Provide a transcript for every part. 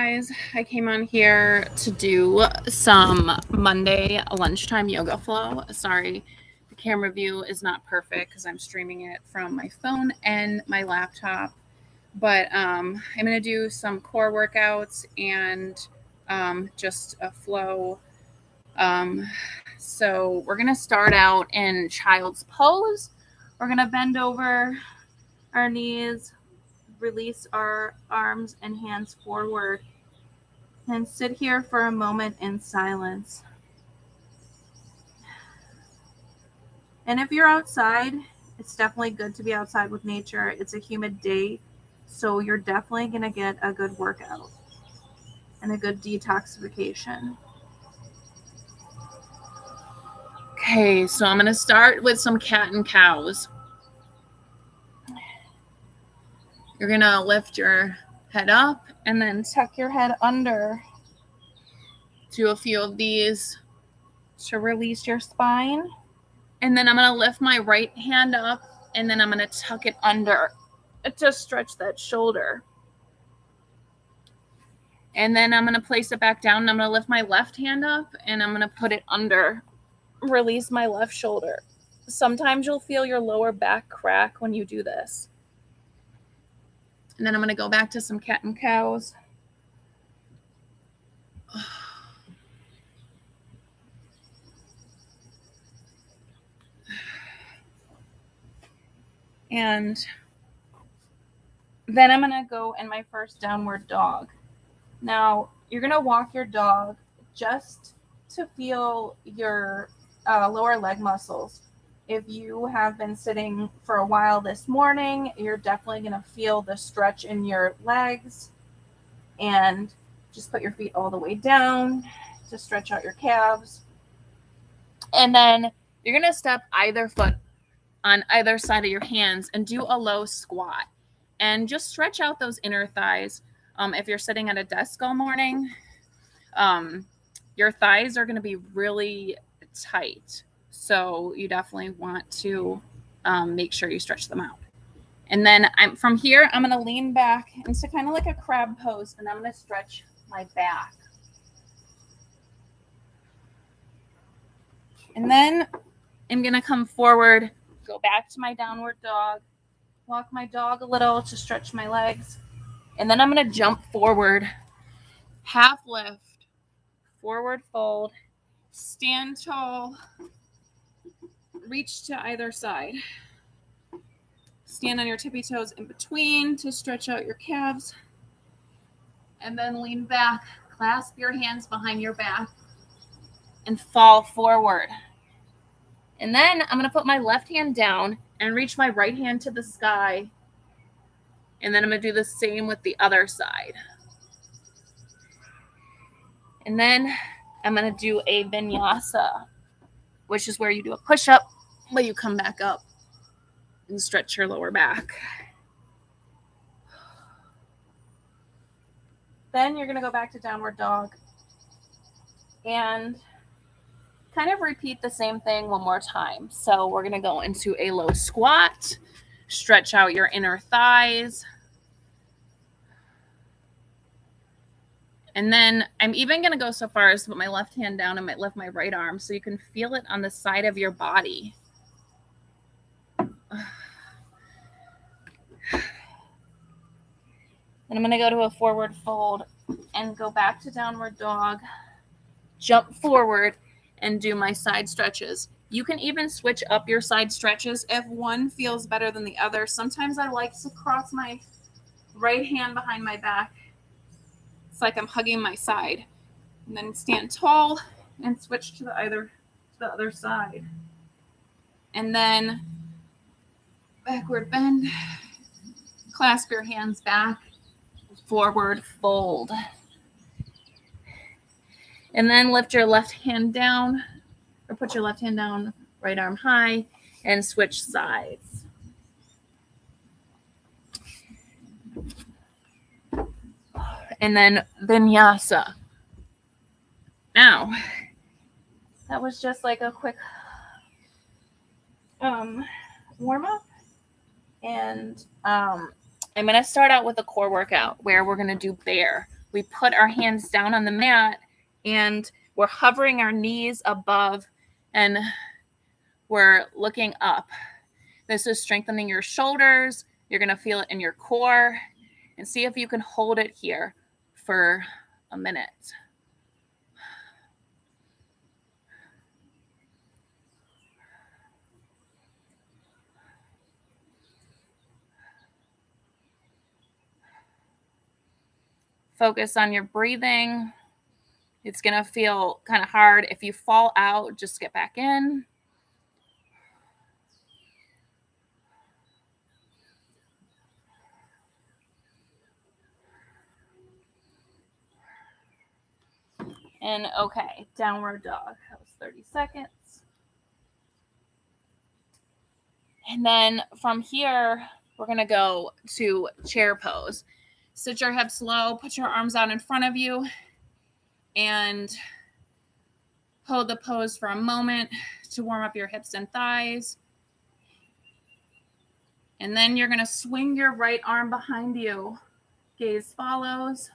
guys, I came on here to do some Monday lunchtime yoga flow. Sorry, the camera view is not perfect because I'm streaming it from my phone and my laptop. But I'm going to do some core workouts and just a flow. So we're going to start out in child's pose. We're going to bend over our knees, release our arms and hands forward, and sit here for a moment in silence. And if you're outside, it's definitely good to be outside with nature. It's a humid day, so you're definitely going to get a good workout and a good detoxification. Okay, so I'm going to start with some cat and cows. You're going to lift your head up and then tuck your head under. Do a few of these to release your spine. And then I'm going to lift my right hand up and then I'm going to tuck it under to stretch that shoulder. And then I'm going to place it back down and I'm going to lift my left hand up and I'm going to put it under. Release my left shoulder. Sometimes you'll feel your lower back crack when you do this. And then I'm going to go back to some cat and cows. And then I'm going to go in my first downward dog. Now, you're going to walk your dog just to feel your lower leg muscles. If you have been sitting for a while this morning, you're definitely going to feel the stretch in your legs. And just put your feet all the way down to stretch out your calves. And then you're going to step either foot on either side of your hands and do a low squat. And just stretch out those inner thighs. If you're sitting at a desk all morning, your thighs are going to be really tight. So you definitely want to make sure you stretch them out. And then from here, I'm going to lean back into kind of like a crab pose, and I'm going to stretch my back. And then I'm going to come forward, go back to my downward dog, walk my dog a little to stretch my legs. And then I'm going to jump forward, half lift, forward fold, stand tall, reach to either side. Stand on your tippy toes in between to stretch out your calves. And then lean back, clasp your hands behind your back, and fall forward. And then I'm going to put my left hand down and reach my right hand to the sky. And then I'm going to do the same with the other side. And then I'm going to do a vinyasa, which is where you do a push-up, but you come back up and stretch your lower back. Then you're going to go back to downward dog and kind of repeat the same thing one more time. So we're going to go into a low squat, stretch out your inner thighs. And then I'm even going to go so far as to put my left hand down and lift my right arm so you can feel it on the side of your body. And I'm going to go to a forward fold and go back to downward dog, jump forward, and do my side stretches. You can even switch up your side stretches if one feels better than the other. Sometimes I like to cross my right hand behind my back. It's like I'm hugging my side. And then stand tall and switch to the other side. And then backward bend, clasp your hands back, forward fold. And then lift your left hand down, or put your left hand down, right arm high, and switch sides. And then vinyasa. Now, that was just like a quick warm-up. And I'm going to start out with a core workout where we're going to do bear. we put our hands down on the mat and we're hovering our knees above and we're looking up. This is strengthening your shoulders. You're going to feel it in your core, and see if you can hold it here for a minute. Focus on your breathing. It's going to feel kind of hard. If you fall out, just get back in. And okay, downward dog. That was 30 seconds. And then from here, we're going to go to chair pose. Sit your hips low, put your arms out in front of you, and hold the pose for a moment to warm up your hips and thighs. And then you're going to swing your right arm behind you. Gaze follows.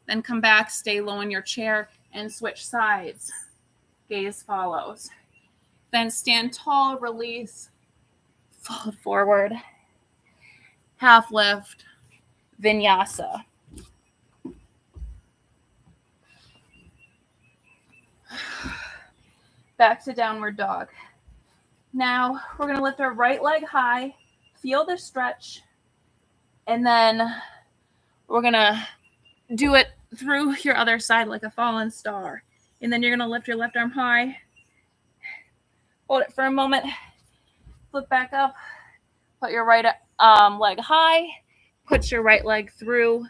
Then come back, stay low in your chair, and switch sides. Gaze follows. Then stand tall, release, fold forward, half lift, vinyasa. Back to downward dog. Now we're going to lift our right leg high, feel the stretch, and then we're going to do it through your other side like a fallen star. And then you're going to lift your left arm high, hold it for a moment, flip back up, put your right leg high, put your right leg through,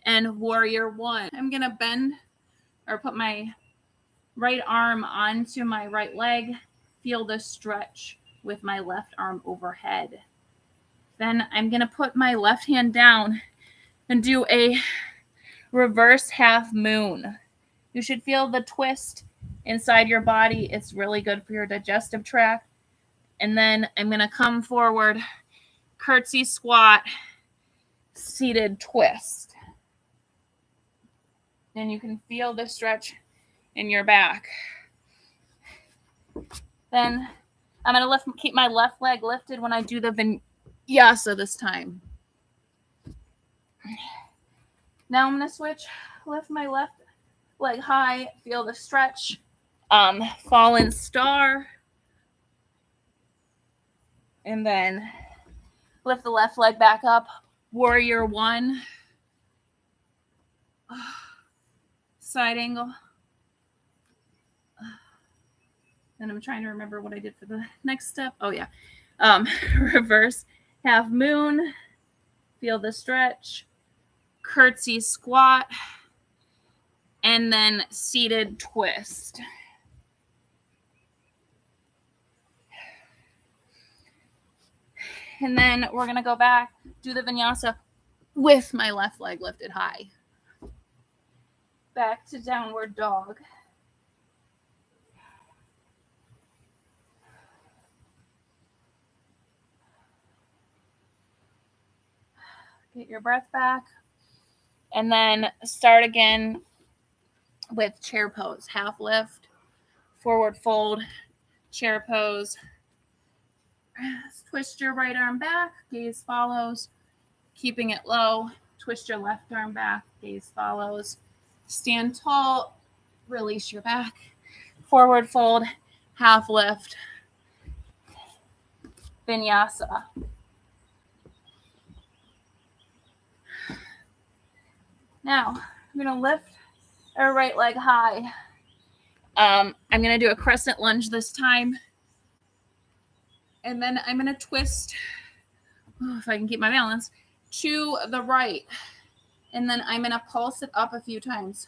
and warrior one. I'm going to bend or put my right arm onto my right leg, feel the stretch with my left arm overhead. Then I'm going to put my left hand down and do a reverse half moon. You should feel the twist inside your body. It's really good for your digestive tract. And then I'm going to come forward, curtsy squat, seated twist. And you can feel the stretch in your back. Then I'm going to keep my left leg lifted when I do the vinyasa this time. Now I'm going to switch, lift my left leg high, feel the stretch, fallen star, and then lift the left leg back up, warrior one, side angle. And I'm trying to remember what I did for the next step. Oh yeah, reverse half moon, feel the stretch, curtsy squat, and then seated twist. And then we're going to go back, do the vinyasa with my left leg lifted high. Back to downward dog. Get your breath back. And then start again with chair pose. Half lift, forward fold, chair pose. Twist your right arm back, gaze follows, keeping it low. Twist your left arm back, gaze follows. Stand tall, release your back. Forward fold, half lift, vinyasa. Now, I'm going to lift our right leg high. I'm going to do a crescent lunge this time. And then I'm going to twist, if I can keep my balance, to the right. And then I'm going to pulse it up a few times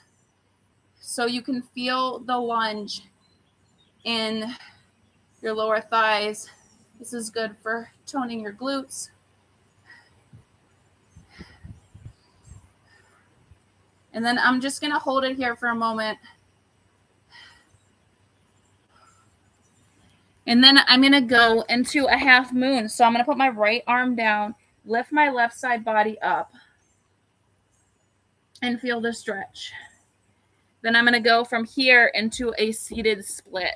so you can feel the lunge in your lower thighs. This is good for toning your glutes. And then I'm just going to hold it here for a moment. And then I'm going to go into a half moon. So I'm going to put my right arm down, lift my left side body up. and feel the stretch. Then I'm going to go from here into a seated split.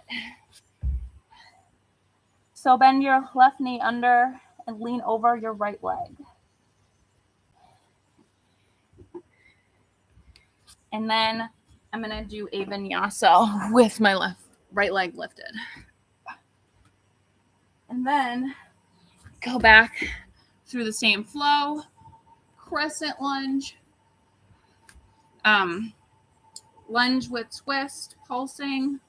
So bend your left knee under and lean over your right leg. And then I'm going to do a vinyasa with my right leg lifted. And then go back through the same flow, crescent lunge, lunge with twist, pulsing.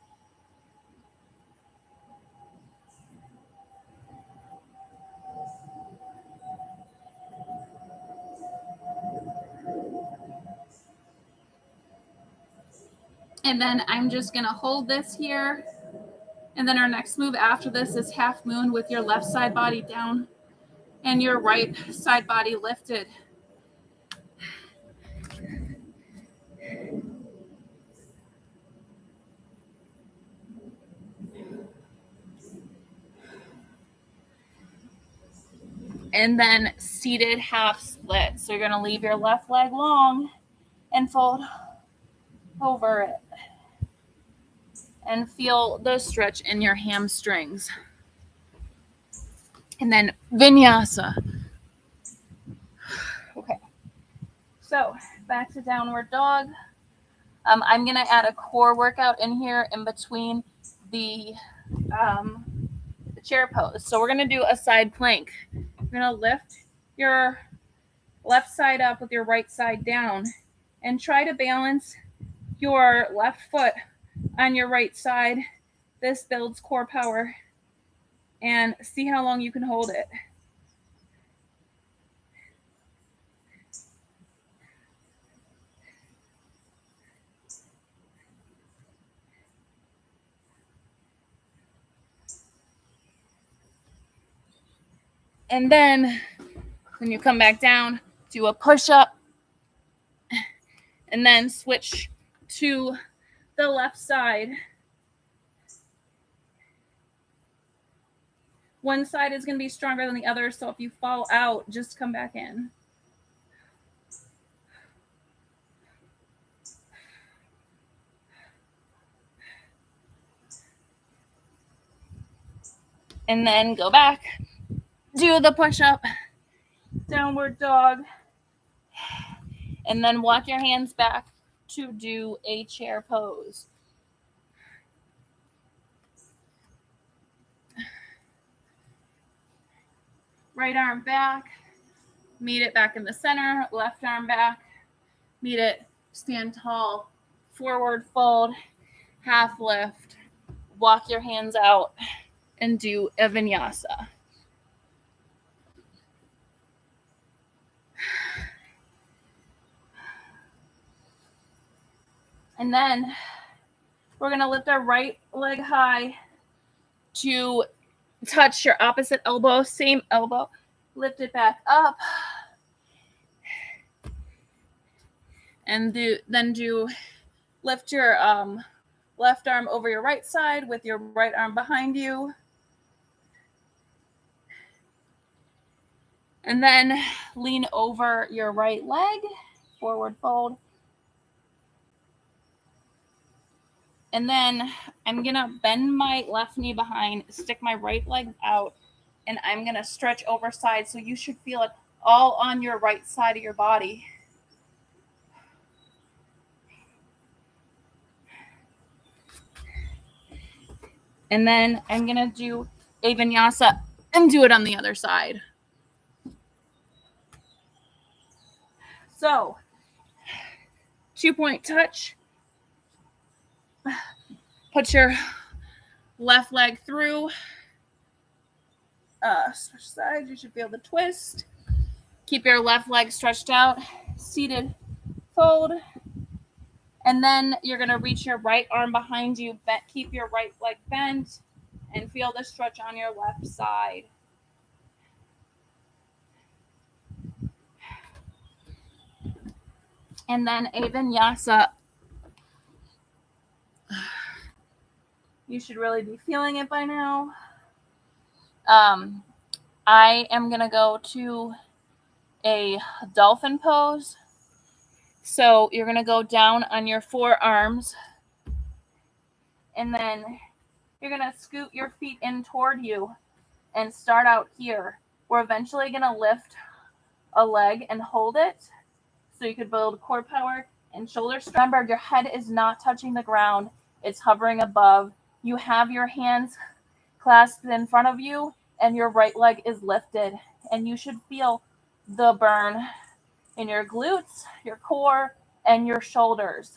And then I'm just going to hold this here. And then our next move after this is half moon with your left side body down and your right side body lifted. And then seated half split. So you're going to leave your left leg long and fold over it. And feel the stretch in your hamstrings. And then vinyasa. Okay. So back to downward dog. I'm going to add a core workout in here in between the chair pose. So we're going to do a side plank. You're going to lift your left side up with your right side down and try to balance your left foot on your right side. This builds core power and see how long you can hold it. And then when you come back down, do a push-up and then switch to the left side. One side is going to be stronger than the other, so if you fall out, just come back in. And then go back, do the push-up, downward dog, and then walk your hands back to do a chair pose. Right arm back, meet it back in the center, left arm back, meet it, stand tall, forward fold, half lift, walk your hands out, and do a vinyasa. And then we're going to lift our right leg high to touch your opposite elbow, same elbow, lift it back up. And lift your left arm over your right side with your right arm behind you. And then lean over your right leg, forward fold. And then I'm going to bend my left knee behind, stick my right leg out, and I'm going to stretch over side. So you should feel it all on your right side of your body. And then I'm going to do a vinyasa and do it on the other side. So, 2-point touch. Put your left leg through. Switch sides. You should feel the twist. Keep your left leg stretched out. Seated fold. And then you're going to reach your right arm behind you. Keep your right leg bent. And feel the stretch on your left side. And then a vinyasa. You should really be feeling it by now. I am going to go to a dolphin pose. So you're going to go down on your forearms, and then you're going to scoot your feet in toward you and start out here. We're eventually going to lift a leg and hold it so you could build core power and shoulder strength. Remember, your head is not touching the ground. It's hovering above. You have your hands clasped in front of you, and your right leg is lifted. And you should feel the burn in your glutes, your core, and your shoulders.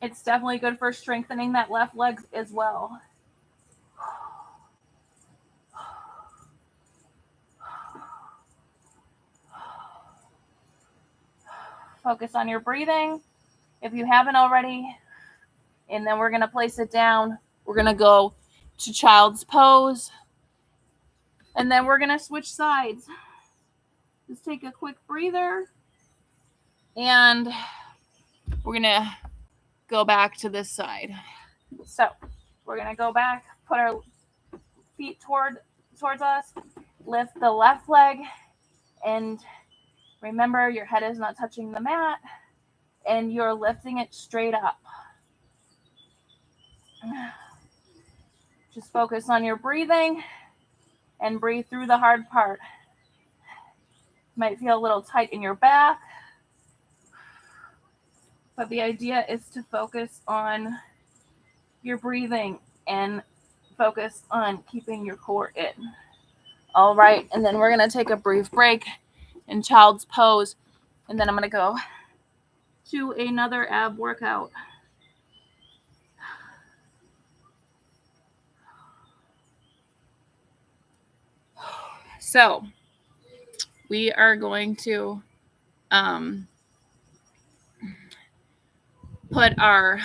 It's definitely good for strengthening that left leg as well. Focus on your breathing if you haven't already. And then we're going to place it down. We're going to go to child's pose. And then we're going to switch sides. Just take a quick breather. And we're going to go back to this side. So we're going to go back, put our feet towards us, lift the left leg, and remember your head is not touching the mat, and you're lifting it straight up. Just focus on your breathing and breathe through the hard part. Might feel a little tight in your back, but the idea is to focus on your breathing and focus on keeping your core in. All right, and then we're going to take a brief break in child's pose, and then I'm going to go to another ab workout. So we are going to put our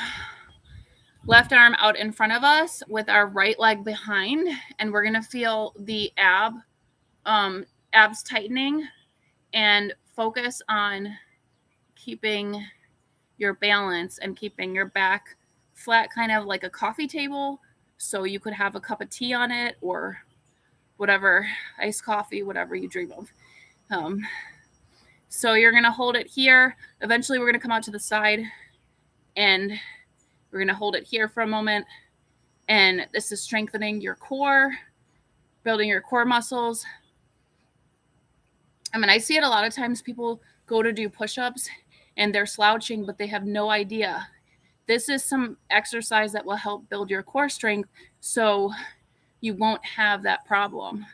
left arm out in front of us with our right leg behind, and we're going to feel the abs tightening, and focus on keeping your balance and keeping your back flat, kind of like a coffee table. So you could have a cup of tea on it, or whatever, iced coffee, whatever you dream of. So you're going to hold it here. Eventually we're going to come out to the side, and we're going to hold it here for a moment. And this is strengthening your core, building your core muscles. I mean, I see it a lot of times. People go to do push-ups and they're slouching, but they have no idea. This is some exercise that will help build your core strength, so you won't have that problem.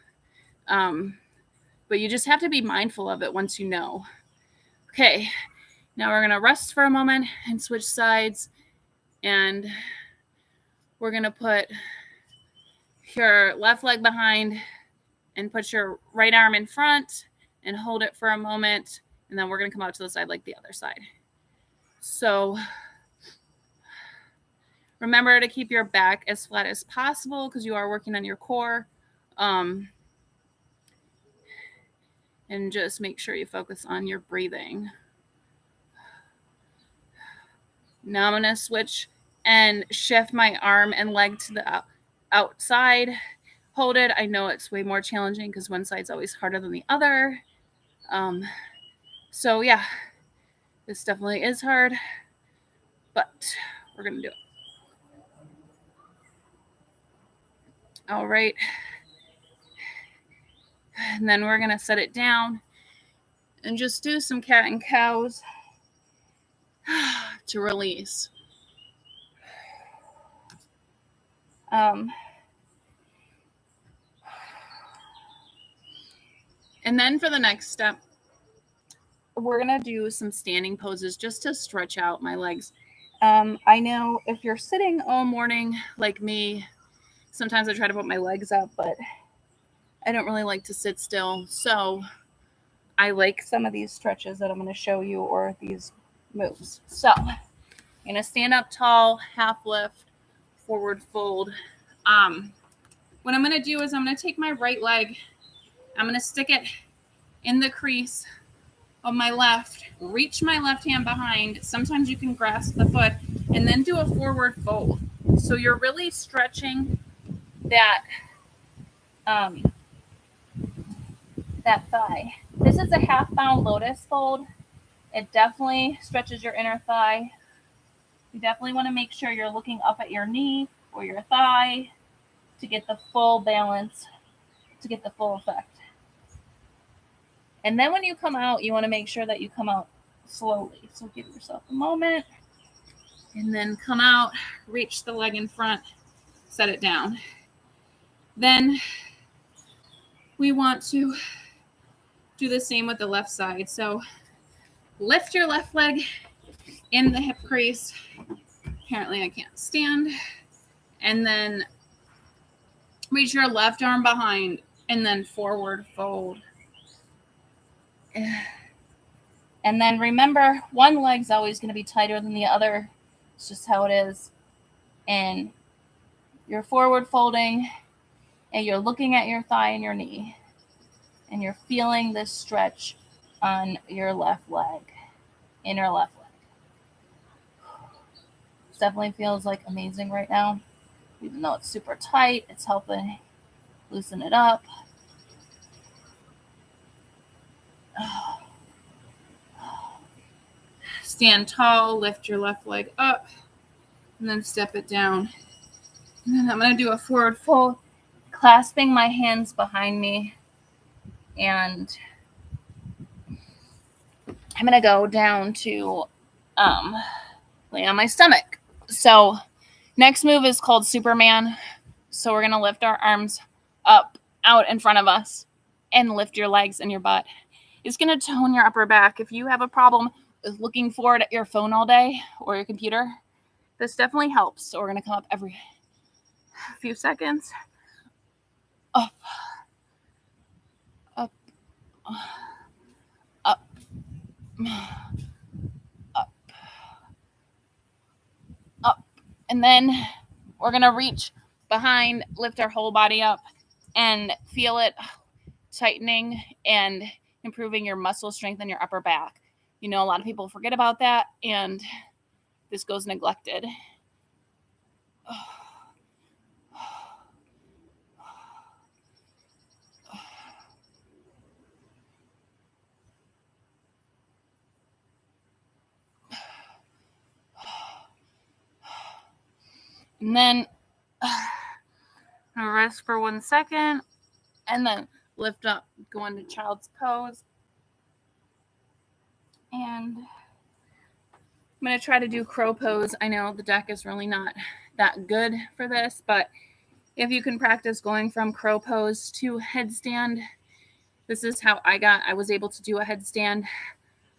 But you just have to be mindful of it once you know. Okay, now we're going to rest for a moment and switch sides. And we're going to put your left leg behind and put your right arm in front and hold it for a moment. And then we're going to come out to the side like the other side. So remember to keep your back as flat as possible because you are working on your core. And just make sure you focus on your breathing. Now I'm going to switch and shift my arm and leg to the outside. Hold it. I know it's way more challenging because one side's always harder than the other. So yeah, this definitely is hard, but we're going to do it. All right. And then we're going to set it down and just do some cat and cows to release. And then for the next step, we're going to do some standing poses just to stretch out my legs. I know if you're sitting all morning like me, sometimes I try to put my legs up, but I don't really like to sit still. So I like some of these stretches that I'm going to show you, or these moves. So I'm going to stand up tall, half lift, forward fold. What I'm going to do is I'm going to take my right leg, I'm going to stick it in the crease of my left, reach my left hand behind. Sometimes you can grasp the foot, and then do a forward fold. So you're really stretching that that thigh. This is a half bound lotus fold. It definitely stretches your inner thigh. You definitely want to make sure you're looking up at your knee or your thigh to get the full balance, to get the full effect. And then when you come out, you want to make sure that you come out slowly. So give yourself a moment. And then come out, reach the leg in front, set it down. Then we want to do the same with the left side. So lift your left leg in the hip crease. Apparently I can't stand. And then reach your left arm behind and then forward fold. And then remember, one leg's always going to be tighter than the other. It's just how it is. And you're forward folding and you're looking at your thigh and your knee. And you're feeling this stretch on your left leg, inner left leg. It definitely feels like amazing right now. Even though it's super tight, it's helping loosen it up. Stand tall, lift your left leg up, and then step it down. And then I'm going to do a forward fold, clasping my hands behind me. And I'm going to go down to lay on my stomach. So next move is called Superman. So we're going to lift our arms up, out in front of us, and lift your legs and your butt. It's going to tone your upper back. If you have a problem with looking forward at your phone all day or your computer, this definitely helps. So we're going to come up every few seconds. Up, up, up, up, up. And then we're going to reach behind, lift our whole body up, and feel it tightening and improving your muscle strength in your upper back. You know, a lot of people forget about that, and this goes neglected. And then rest for 1 second, and then lift up, go into child's pose. And I'm going to try to do crow pose. I know the deck is really not that good for this, but if you can practice going from crow pose to headstand, this is how I was able to do a headstand.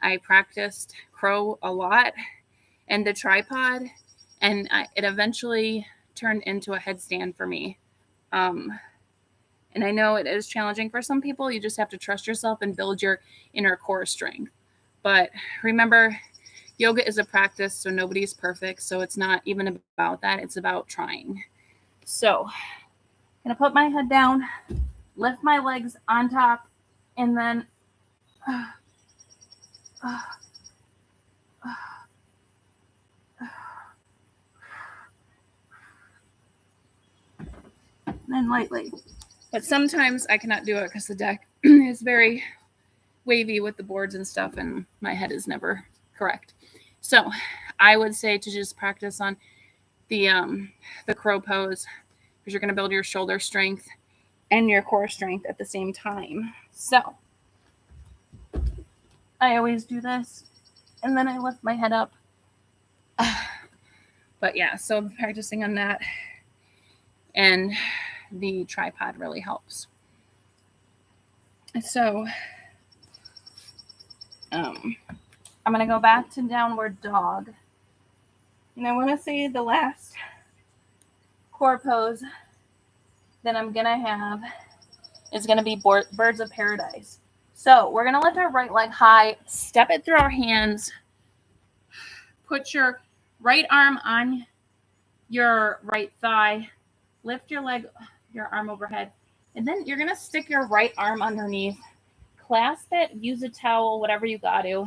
I practiced crow a lot and the tripod, and it eventually turned into a headstand for me. And I know it is challenging for some people. You just have to trust yourself and build your inner core strength. But remember, yoga is a practice, so nobody's perfect. So it's not even about that. It's about trying. So I'm going to put my head down, lift my legs on top, and then lightly. But sometimes I cannot do it because the deck is very wavy with the boards and stuff, and my head is never correct. So I would say to just practice on the crow pose, because you're going to build your shoulder strength and your core strength at the same time. So I always do this, and then I lift my head up. But yeah, so practicing on that, and the tripod really helps. So I'm going to go back to downward dog. And I want to say the last core pose that I'm going to have is going to be birds of paradise. So we're going to lift our right leg high, step it through our hands, put your right arm on your right thigh, lift your arm overhead, and then you're going to stick your right arm underneath, clasp it, use a towel, whatever you got to.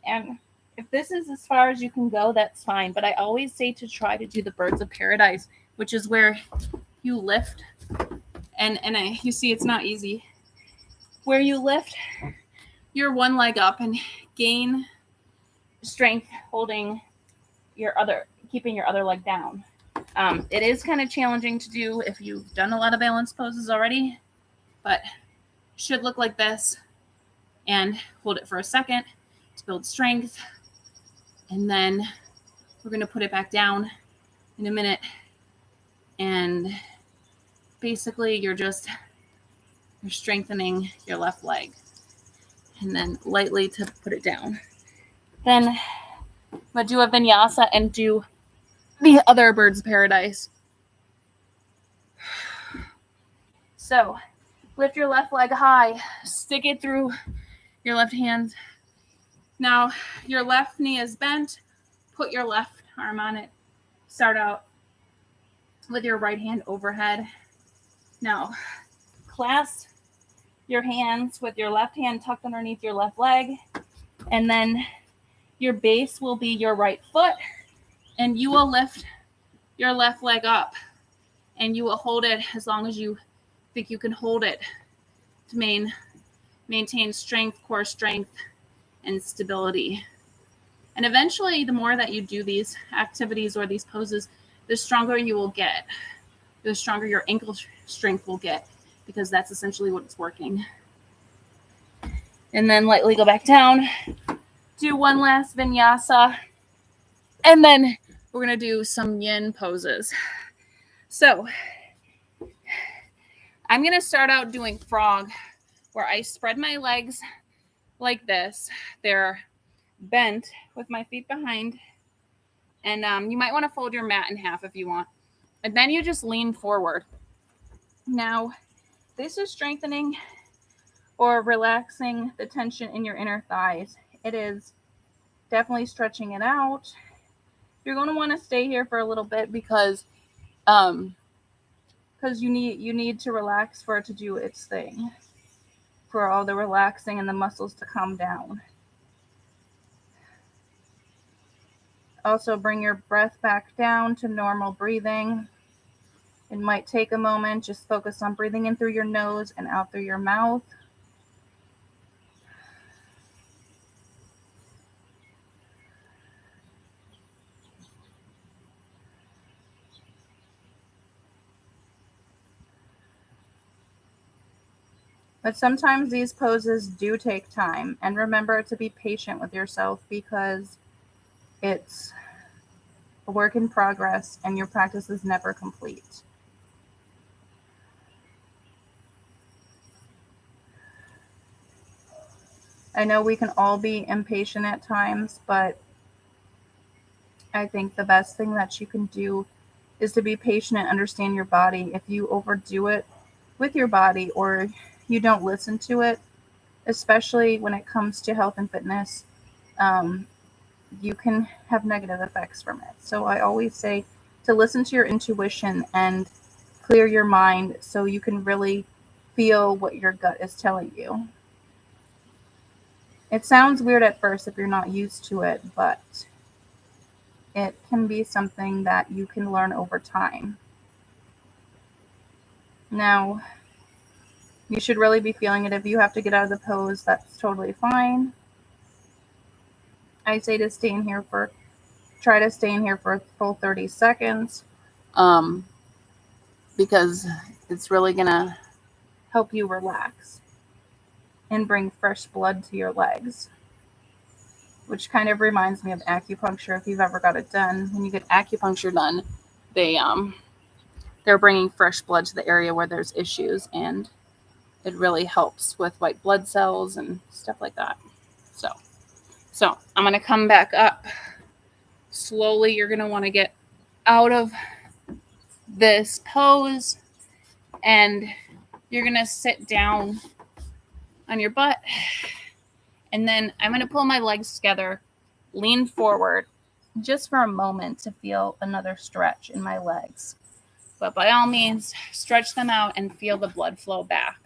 And if this is as far as you can go, that's fine. But I always say to try to do the birds of paradise, which is where you lift. And you see, it's not easy. where you lift your one leg up and gain strength holding keeping your other leg down. It is kind of challenging to do if you've done a lot of balance poses already, but should look like this, and hold it for a second to build strength. And then we're going to put it back down in a minute. And basically you're strengthening your left leg, and then lightly to put it down. Then I'm going to do a vinyasa and do the other bird's paradise. So lift your left leg high, stick it through your left hand. Now your left knee is bent, put your left arm on it. Start out with your right hand overhead. Now clasp your hands with your left hand tucked underneath your left leg, and then your base will be your right foot, and you will lift your left leg up, and you will hold it as long as you think you can hold it to maintain strength, core strength, and stability. And eventually, the more that you do these activities or these poses, the stronger you will get, the stronger your ankle strength will get, because that's essentially what's working. And then lightly go back down, do one last vinyasa, and then we're going to do some yin poses. So I'm going to start out doing frog, where I spread my legs like this. They're bent with my feet behind. And you might want to fold your mat in half if you want. And then you just lean forward. Now, this is strengthening or relaxing the tension in your inner thighs. It is definitely stretching it out. You're going to want to stay here for a little bit because you need to relax for it to do its thing, for all the relaxing and the muscles to calm down. Also, bring your breath back down to normal breathing. It might take a moment. Just focus on breathing in through your nose and out through your mouth. But sometimes these poses do take time. And remember to be patient with yourself, because it's a work in progress and your practice is never complete. I know we can all be impatient at times, but I think the best thing that you can do is to be patient and understand your body. If you overdo it with your body or you don't listen to it, especially when it comes to health and fitness, you can have negative effects from it. So I always say to listen to your intuition and clear your mind so you can really feel what your gut is telling you. It sounds weird at first if you're not used to it, but it can be something that you can learn over time. Now, you should really be feeling it. If you have to get out of the pose, that's totally fine. I say to try to stay in here for a full 30 seconds, because it's really gonna help you relax and bring fresh blood to your legs, which kind of reminds me of acupuncture. If you've ever got it done, when you get acupuncture done, they're bringing fresh blood to the area where there's issues, and it really helps with white blood cells and stuff like that. So I'm going to come back up slowly. You're going to want to get out of this pose, and you're going to sit down on your butt. And then I'm going to pull my legs together, lean forward just for a moment to feel another stretch in my legs. But by all means, stretch them out and feel the blood flow back.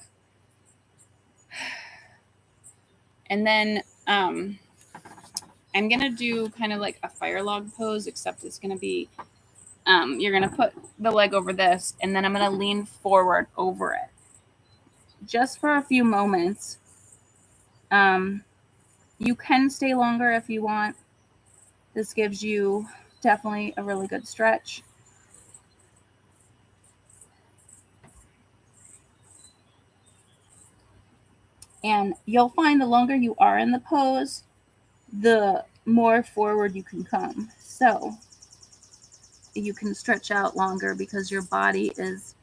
And then I'm going to do kind of like a fire log pose, except it's going to be, you're going to put the leg over this, and then I'm going to lean forward over it. just for a few moments. You can stay longer if you want. This gives you definitely a really good stretch. And you'll find the longer you are in the pose, the more forward you can come. So you can stretch out longer because your body is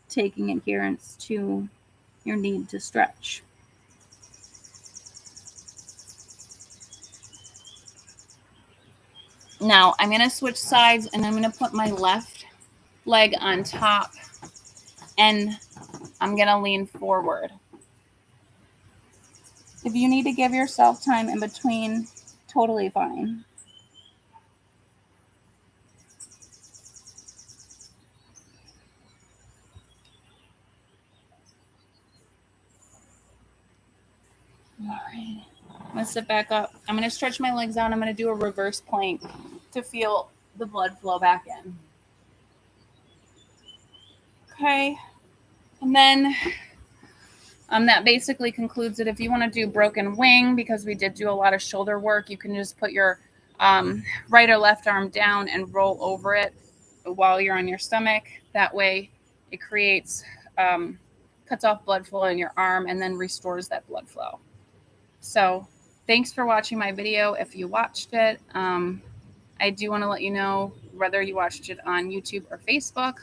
taking adherence to your need to stretch. Now I'm going to switch sides and I'm going to put my left leg on top and I'm going to lean forward. If you need to give yourself time in between, totally fine. All right. I'm going to sit back up. I'm going to stretch my legs out. I'm going to do a reverse plank to feel the blood flow back in. Okay. And then that basically concludes it. If you want to do broken wing, because we did do a lot of shoulder work, you can just put your right or left arm down and roll over it while you're on your stomach. That way it creates, cuts off blood flow in your arm and then restores that blood flow. So thanks for watching my video. If you watched it, I do want to let you know whether you watched it on YouTube or Facebook.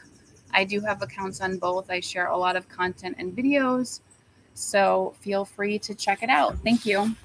I do have accounts on both. I share a lot of content and videos, so feel free to check it out. Thank you.